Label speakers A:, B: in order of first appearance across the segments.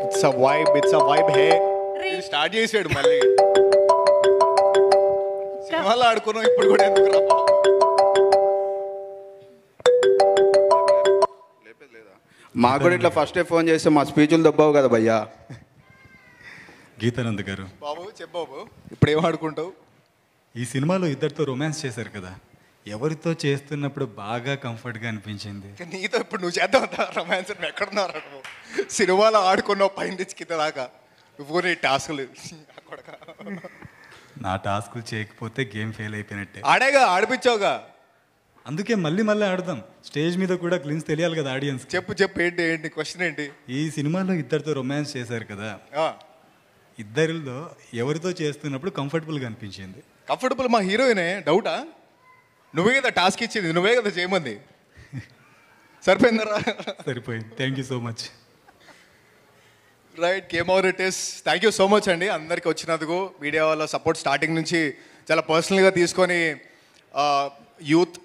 A: It's a vibe hey start చేసాడు మళ్ళీ సినిమాలో ఆడుకున్నాం ఇప్పుడు కూడా ఎందుకు రా
B: మాకు కూడా ఇట్లా ఫస్ట్ ఫోన్ చేస్తే మా స్పీచ్లు దొబ్బావు కదా భయ్యా.
C: గీతానంద్ గారు,
A: బాబు చెప్పావు ఇప్పుడు ఏం ఆడుకుంటావు?
C: ఈ సినిమాలో ఇద్దరితో రొమాన్స్ చేశారు కదా, ఎవరితో చేస్తున్నప్పుడు బాగా కంఫర్ట్గా అనిపించింది?
A: నీతో ఇప్పుడు నువ్వు చేద్దాం రొమాన్స్ ఎక్కడున్నారు నువ్వు? సినిమాలో ఆడుకున్నావు పైన నుంచి కింద దాకా, నువ్వు నీ టాస్క్లు
C: నా టాస్కులు చేయకపోతే గేమ్ ఫెయిల్ అయిపోయినట్టే.
A: ఆడేగా ఆడిపించావుగా,
C: అందుకే మళ్ళీ ఆడదాం. స్టేజ్ మీద కూడా క్లీన్స్ తెలియాలి కదా ఆడియన్స్.
A: చెప్పు ఏంటి క్వశ్చన్ ఏంటి?
C: ఈ సినిమాలో ఇద్దరితో రొమాన్స్ చేశారు కదా, ఇద్దరిలో ఎవరితో చేస్తున్నప్పుడు కంఫర్టబుల్గా అనిపించింది?
A: కంఫర్టబుల్ మా హీరోయినే, డౌటా? నువ్వే కదా టాస్క్ ఇచ్చింది, నువ్వే కదా చేయమంది. సరిపోయిందరా?
C: సరిపోయింది. Thank you so much.
A: Right, game over it is. Thank you so much అండి అందరికి వచ్చినందుకు. మీడియా వాళ్ళ సపోర్ట్ స్టార్టింగ్ నుంచి చాలా పర్సనల్గా తీసుకొని, యూత్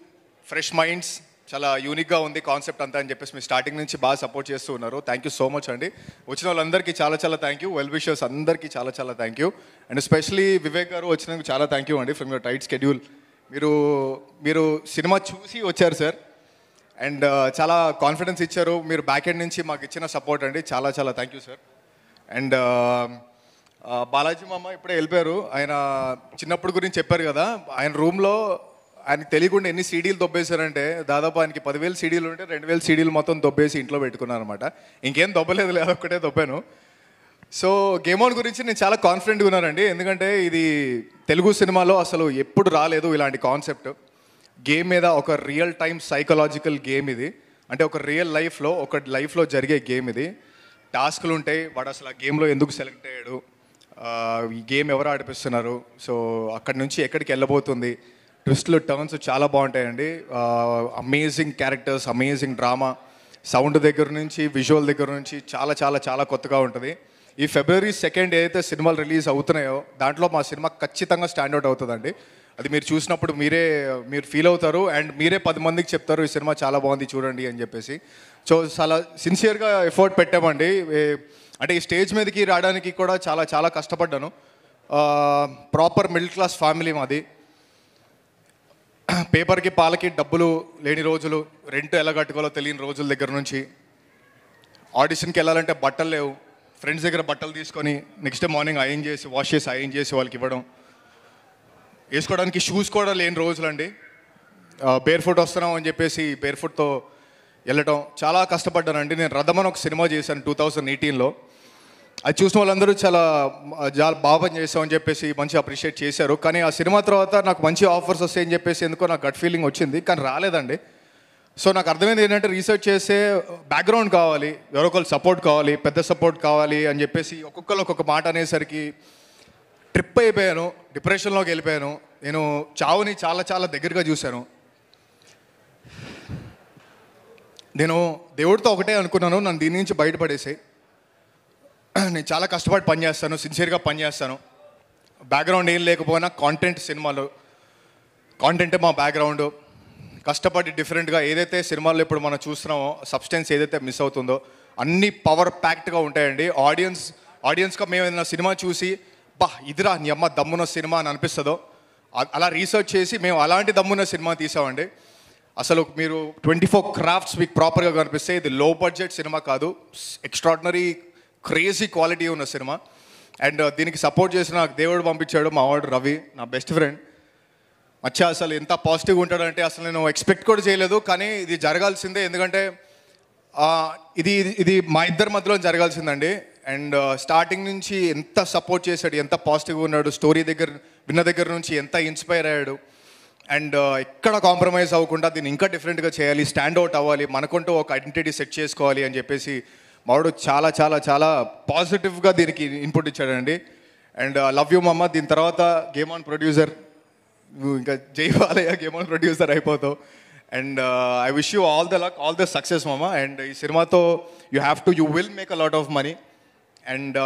A: ఫ్రెష్ మైండ్స్ చాలా యూనిక్గా ఉంది కాన్సెప్ట్ అంతా అని చెప్పేసి మీరు స్టార్టింగ్ నుంచి బాగా సపోర్ట్ చేస్తూ ఉన్నారు. థ్యాంక్ యూ సో మచ్ అండి. వచ్చిన వాళ్ళందరికీ చాలా థ్యాంక్ యూ. వెల్ విషర్స్ అందరికీ చాలా thank you. And especially Vivek గారు వచ్చినందుకు చాలా థ్యాంక్ యూ అండి ఫ్రమ్ యువర్ టైట్ స్కెడ్యూల్. మీరు సినిమా చూసి వచ్చారు సార్, అండ్ చాలా కాన్ఫిడెన్స్ ఇచ్చారు. మీరు బ్యాక్ ఎండ్ నుంచి మాకు ఇచ్చిన సపోర్ట్ అండి, చాలా thank you sir. And Balaji మామ ఇప్పుడే వెళ్ళిపోయారు. ఆయన చిన్నప్పుడు గురించి చెప్పారు కదా, ఆయన రూమ్లో ఆయనకి తెలియకుండా ఎన్ని సీడీలు దొబ్బేశారంటే దాదాపు ఆయనకి 10,000 సీడీలు ఉంటే 2,000 సీడీలు మొత్తం దొబ్బేసి ఇంట్లో పెట్టుకున్నారు అనమాట. ఇంకేం దొబ్బలేదు, అదొక్కటే దొబ్బాను. సో గేమ్ ఆన్ గురించి నేను చాలా కాన్ఫిడెంట్గా ఉన్నానండి, ఎందుకంటే ఇది తెలుగు సినిమాలో అసలు ఎప్పుడు రాలేదు ఇలాంటి కాన్సెప్ట్. గేమ్ మీద ఒక రియల్ టైమ్ సైకలాజికల్ గేమ్ ఇది. అంటే ఒక రియల్ లైఫ్లో జరిగే గేమ్ ఇది. టాస్క్లు ఉంటాయి, వాడు అసలు ఆ గేమ్లో ఎందుకు సెలెక్ట్ అయ్యాడు, ఈ గేమ్ ఎవరు ఆడిపిస్తున్నారు, సో అక్కడి నుంచి ఎక్కడికి వెళ్ళబోతుంది, ట్విస్ట్లు టర్న్స్ చాలా బాగుంటాయండి. Amazing characters, amazing drama, sound దగ్గర నుంచి విజువల్ దగ్గర నుంచి చాలా కొత్తగా ఉంటుంది. ఈ February 2 ఏదైతే సినిమాలు రిలీజ్ అవుతున్నాయో దాంట్లో మా సినిమా ఖచ్చితంగా స్టాండ్అవుట్ అవుతుందండి. అది మీరు చూసినప్పుడు మీరు ఫీల్ అవుతారు, అండ్ మీరే 10 మందికి చెప్తారు ఈ సినిమా చాలా బాగుంది చూడండి అని చెప్పేసి. సో చాలా సిన్సియర్గా ఎఫర్ట్ పెట్టామండి. అంటే ఈ స్టేజ్ మీదకి రావడానికి కూడా చాలా కష్టపడ్డాను. ప్రాపర్ మిడిల్ క్లాస్ ఫ్యామిలీ మాది. పేపర్కి పాలకి డబ్బులు లేని రోజులు, రెంట్ ఎలా కట్టుకోవాలో తెలియని రోజుల దగ్గర నుంచి, ఆడిషన్కి వెళ్ళాలంటే బట్టలు లేవు, ఫ్రెండ్స్ దగ్గర బట్టలు తీసుకొని నెక్స్ట్ డే మార్నింగ్ వాష్ చేసి వాళ్ళకి ఇవ్వడం, వేసుకోవడానికి షూస్ కూడా లేని రోజులు అండి. బేర్ ఫుట్ వస్తున్నాం అని చెప్పేసి బేర్ ఫుట్తో వెళ్ళటం చాలా కష్టపడ్డానండి. నేను రథమని ఒక సినిమా చేశాను 2018లో. అది చూసిన వాళ్ళందరూ చాలా బాగా పని చేస్తామని చెప్పేసి మంచి అప్రిషియేట్ చేశారు. కానీ ఆ సినిమా తర్వాత నాకు మంచి ఆఫర్స్ వస్తాయని చెప్పేసి ఎందుకో నాకు గట్ ఫీలింగ్ వచ్చింది, కానీ రాలేదండి. సో నాకు అర్థమైంది ఏంటంటే రీసెర్చ్ చేసే బ్యాక్గ్రౌండ్ కావాలి, ఎవరో ఒకరు సపోర్ట్ కావాలి, పెద్ద సపోర్ట్ కావాలి అని చెప్పేసి ఒక్కొక్కరు ఒక్కొక్క మాట అనేసరికి ట్రిప్ అయిపోయాను, డిప్రెషన్లోకి వెళ్ళిపోయాను. నేను చావుని చాలా దగ్గరగా చూశాను. నేను దేవుడితో ఒకటే అనుకున్నాను, నన్ను దీని నుంచి బయటపడేసి నేను చాలా కష్టపడి పనిచేస్తాను, సిన్సియర్గా పనిచేస్తాను. బ్యాక్గ్రౌండ్ ఏం లేకపోయినా సినిమాలో కాంటెంటే మా బ్యాక్గ్రౌండ్. కష్టపడి డిఫరెంట్గా ఏదైతే సినిమాల్లో ఇప్పుడు మనం చూస్తున్నామో సబ్స్టెన్స్ ఏదైతే మిస్ అవుతుందో అన్నీ పవర్ ప్యాక్డ్గా ఉంటాయండి. ఆడియన్స్గా మేము ఏదైనా సినిమా చూసి ఇదిరా నీ అమ్మ దమ్మున్న సినిమా అని అనిపిస్తుందో అలా రీసెర్చ్ చేసి మేము అలాంటి దమ్మున్న సినిమా తీసామండి. అసలు మీరు 24 క్రాఫ్ట్స్ మీకు ప్రాపర్గా కనిపిస్తే ఇది లో బడ్జెట్ సినిమా కాదు, ఎక్స్ట్రాడినరీ క్రేజీ క్వాలిటీ ఉన్న సినిమా. అండ్ దీనికి సపోర్ట్ చేసిన నాకు దేవుడు పంపించాడు, మా వాడు రవి, నా బెస్ట్ ఫ్రెండ్. అసలు ఎంత పాజిటివ్గా ఉంటాడంటే అసలు నేను ఎక్స్పెక్ట్ కూడా చేయలేదు, కానీ ఇది జరగాల్సిందే. ఎందుకంటే ఇది మా ఇద్దరి మధ్యలో జరగాల్సిందండి. అండ్ స్టార్టింగ్ నుంచి ఎంత సపోర్ట్ చేశాడు, ఎంత పాజిటివ్గా ఉన్నాడు, స్టోరీ విన్న దగ్గర నుంచి ఎంత ఇన్స్పైర్ అయ్యాడు. అండ్ ఎక్కడ కాంప్రమైజ్ అవ్వకుండా దీన్ని ఇంకా డిఫరెంట్గా చేయాలి, స్టాండ్ అవుట్ అవ్వాలి, మనకుంటూ ఒక ఐడెంటిటీ సెట్ చేసుకోవాలి అని చెప్పేసి మావాడు చాలా పాజిటివ్గా దీనికి ఇన్పుట్ ఇచ్చాడండి. అండ్ లవ్ యూ మమ్మ. దీని తర్వాత గేమ్ ఆన్ ప్రొడ్యూసర్, ఇంకా జైవాలయ గేమ్ ఆన్ ప్రొడ్యూసర్ అయిపోతావు. And I wish you all the luck, all the success మమ్మ. అండ్ ఈ సినిమాతో you will make a lot of money and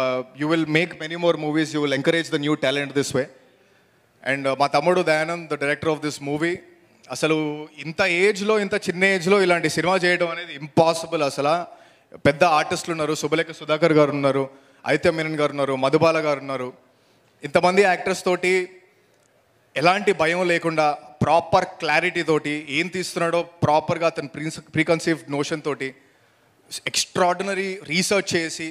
A: you will make many more movies, you will encourage the new talent this way. And మా తమ్ముడు Dayanand, the director of this movie, అసలు ఇంత చిన్న ఏజ్లో ఇలాంటి సినిమా చేయడం అనేది ఇంపాసిబుల్. అసలు పెద్ద ఆర్టిస్టులు ఉన్నారు, శుభలేఖ సుధాకర్ గారు ఉన్నారు, ఆదిత్య మీనన్ గారు ఉన్నారు, మధుబాల గారు ఉన్నారు. ఇంతమంది యాక్టర్స్ తోటి ఎలాంటి భయం లేకుండా ప్రాపర్ క్లారిటీ తోటి ఏం తీస్తున్నాడో ప్రాపర్గా అతను ప్రీకన్సీవ్డ్ నోషన్ తోటి ఎక్స్ట్రాడినరీ రీసెర్చ్ చేసి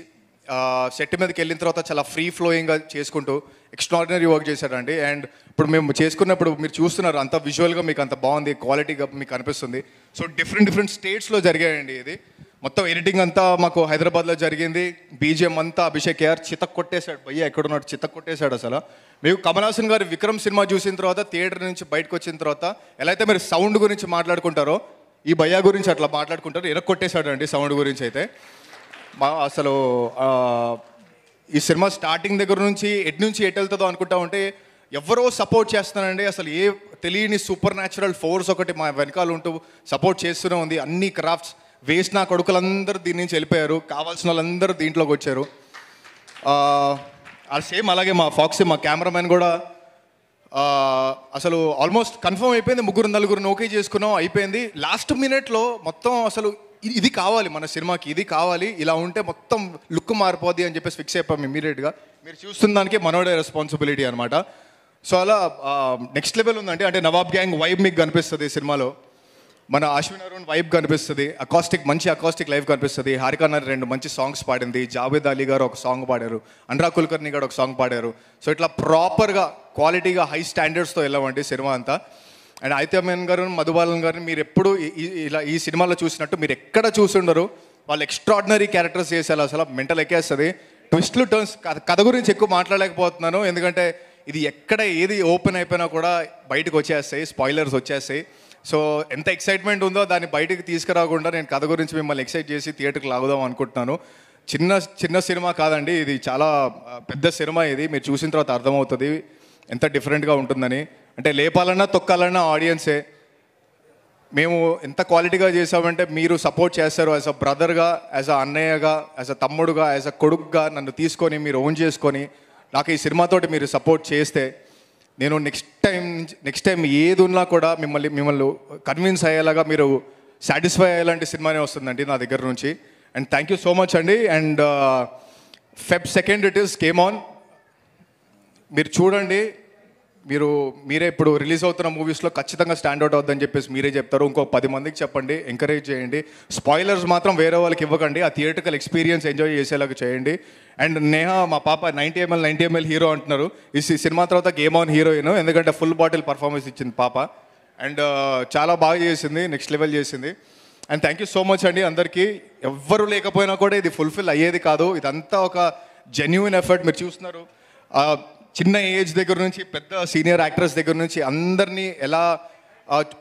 A: సెట్ మీదకి వెళ్ళిన తర్వాత చాలా ఫ్రీ ఫ్లోయింగ్గా చేసుకుంటూ ఎక్స్ట్రాడినరీ వర్క్ చేశాడండి. అండ్ ఇప్పుడు మేము చేసుకున్నప్పుడు మీరు చూస్తున్నారు, అంత విజువల్గా మీకు అంత బాగుంది, క్వాలిటీగా మీకు అనిపిస్తుంది. సో డిఫరెంట్ స్టేట్స్లో జరిగాయండి. ఇది మొత్తం ఎడిటింగ్ అంతా మాకు హైదరాబాద్లో జరిగింది. బీజిఎం అంతా అభిషేక్ కేఆర్ చితక్ కొట్టేశాడు. భయ్య ఎక్కడున్నాడు, చితక్ కొట్టేశాడు అసలు. మీకు కమల్ హాసన్ గారు విక్రమ్ సినిమా చూసిన తర్వాత థియేటర్ నుంచి బయటకు వచ్చిన తర్వాత ఎలా అయితే మీరు సౌండ్ గురించి మాట్లాడుకుంటారో ఈ భయ్య గురించి అట్లా మాట్లాడుకుంటారు. ఎరక్కొట్టేశాడు అండి సౌండ్ గురించి అయితే. అసలు ఈ సినిమా స్టార్టింగ్ దగ్గర నుంచి ఎటు వెళ్తుందో అనుకుంటా ఉంటే ఎవరో సపోర్ట్ చేస్తున్నానండి. అసలు ఏ తెలియని సూపర్ న్యాచురల్ ఫోర్స్ ఒకటి మా వెనకాల ఉంటూ సపోర్ట్ చేస్తూనే ఉంది. అన్ని క్రాఫ్ట్స్ వేస్ట్ నా కొడుకులందరూ దీని నుంచి వెళ్ళిపోయారు, కావాల్సిన వాళ్ళందరూ దీంట్లోకి వచ్చారు. సేమ్ అలాగే మా ఫాక్సీ మా కెమెరామెన్ కూడా అసలు ఆల్మోస్ట్ కన్ఫర్మ్ అయిపోయింది. 3-4 ఓకే చేసుకున్నాం, అయిపోయింది. లాస్ట్ మినిట్లో మొత్తం అసలు ఇది కావాలి మన సినిమాకి, ఇది కావాలి, ఇలా ఉంటే మొత్తం లుక్ మారిపోద్ది అని చెప్పేసి ఫిక్స్ అయిపోయాం ఇమీడియట్గా. మీరు చూస్తున్న దానికి మనోడే రెస్పాన్సిబిలిటీ అనమాట. సో అలా నెక్స్ట్ లెవెల్ ఉందండి. అంటే నవాబ్ గ్యాంగ్ వైబ్ మీకు కనిపిస్తుంది ఈ సినిమాలో. మన అశ్విన్ అరుణ్ వైబ్ కనిపిస్తుంది, మంచి అకాస్టిక్ లైవ్ కనిపిస్తుంది. హారికా నారి 2 మంచి సాంగ్స్ పాడింది, జావేద్ అలీ గారు ఒక సాంగ్ పాడారు, అనురాగ్ కుల్కర్ని గారు ఒక సాంగ్ పాడారు. సో ఇట్లా ప్రాపర్గా క్వాలిటీగా హై స్టాండర్డ్స్తో వెళ్ళామండి సినిమా అంతా. అండ్ ఆదిత్య మీనన్ గారు, మధుబాలన్ గారిని మీరు ఎప్పుడు ఇలా ఈ సినిమాలో చూసినట్టు మీరు ఎక్కడ చూసుండరు. వాళ్ళు ఎక్స్ట్రాడినరీ క్యారెక్టర్స్ చేసేలా అసలు మెంటల్ ఎక్కేస్తుంది. ట్విస్ట్లు టర్న్స్ కథ గురించి ఎక్కువ మాట్లాడలేకపోతున్నాను, ఎందుకంటే ఇది ఎక్కడ ఏది ఓపెన్ అయిపోయినా కూడా బయటకు వచ్చేస్తాయి, స్పాయిలర్స్ వచ్చేస్తాయి. సో ఎంత ఎక్సైట్మెంట్ ఉందో దాన్ని బయటకు తీసుకురాకుండా నేను కథ గురించి మిమ్మల్ని ఎక్సైట్ చేసి థియేటర్కి లాగుదాం అనుకుంటున్నాను. చిన్న సినిమా కాదండి, ఇది చాలా పెద్ద సినిమా. ఇది మీరు చూసిన తర్వాత అర్థమవుతుంది ఎంత డిఫరెంట్గా ఉంటుందని. అంటే లేపాలన్నా తొక్కాలన్నా ఆడియన్సే. మేము ఎంత క్వాలిటీగా చేసామంటే మీరు సపోర్ట్ చేస్తారు. యాజ్ అ బ్రదర్గా, యాజ్ అ అన్నయ్యగా, యాజ్ అ తమ్ముడుగా, యాజ్ అ కొడుకుగా నన్ను తీసుకొని మీరు ఓన్ చేసుకొని నాకు ఈ సినిమాతోటి మీరు సపోర్ట్ చేస్తే నేను నెక్స్ట్ టైం ఏది ఉన్నా కూడా మిమ్మల్ని కన్విన్స్ అయ్యేలాగా, మీరు సాటిస్ఫై అయ్యేలాంటి సినిమానే వస్తుందండి నా దగ్గర నుంచి. And thank you so much అండి. And Feb 2 it is came on. మీరు చూడండి, మీరే ఇప్పుడు రిలీజ్ అవుతున్న మూవీస్లో ఖచ్చితంగా స్టాండ్అవుట్ అవుద్దని చెప్పేసి మీరే చెప్తారు. ఇంకో 10 మందికి చెప్పండి, ఎంకరేజ్ చేయండి. స్పాయిలర్స్ మాత్రం వేరే వాళ్ళకి ఇవ్వకండి, ఆ థియేటర్కల్ ఎక్స్పీరియన్స్ ఎంజాయ్ చేసేలాగా చేయండి. అండ్ నేహా మా పాప 90 ml హీరో అంటున్నారు. ఈ సినిమా తర్వాత గేమ్ ఆన్ హీరోయిన్, ఎందుకంటే ఫుల్ బాటిల్ పర్ఫార్మెన్స్ ఇచ్చింది పాప. అండ్ చాలా బాగా చేసింది, నెక్స్ట్ లెవెల్ చేసింది. And thank you so much అండి అందరికీ. ఎవ్వరు లేకపోయినా కూడా ఇది ఫుల్ఫిల్ అయ్యేది కాదు. ఇదంతా ఒక జెన్యూన్ ఎఫర్ట్. మీరు చూస్తున్నారు, చిన్న ఏజ్ దగ్గర నుంచి పెద్ద సీనియర్ యాక్టర్స్ దగ్గర నుంచి అందరినీ ఎలా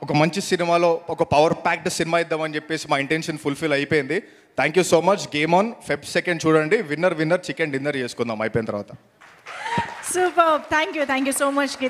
A: ఒక మంచి సినిమాలో ఒక పవర్ ప్యాక్డ్ సినిమా ఇద్దామని చెప్పేసి మా ఇంటెన్షన్ ఫుల్ఫిల్ అయిపోయింది. Thank you so much. Game on Feb 2 చూడండి. విన్నర్ చికెన్ డిన్నర్ చేసుకుందాం అయిపోయిన తర్వాత.
D: Super, thank you so much.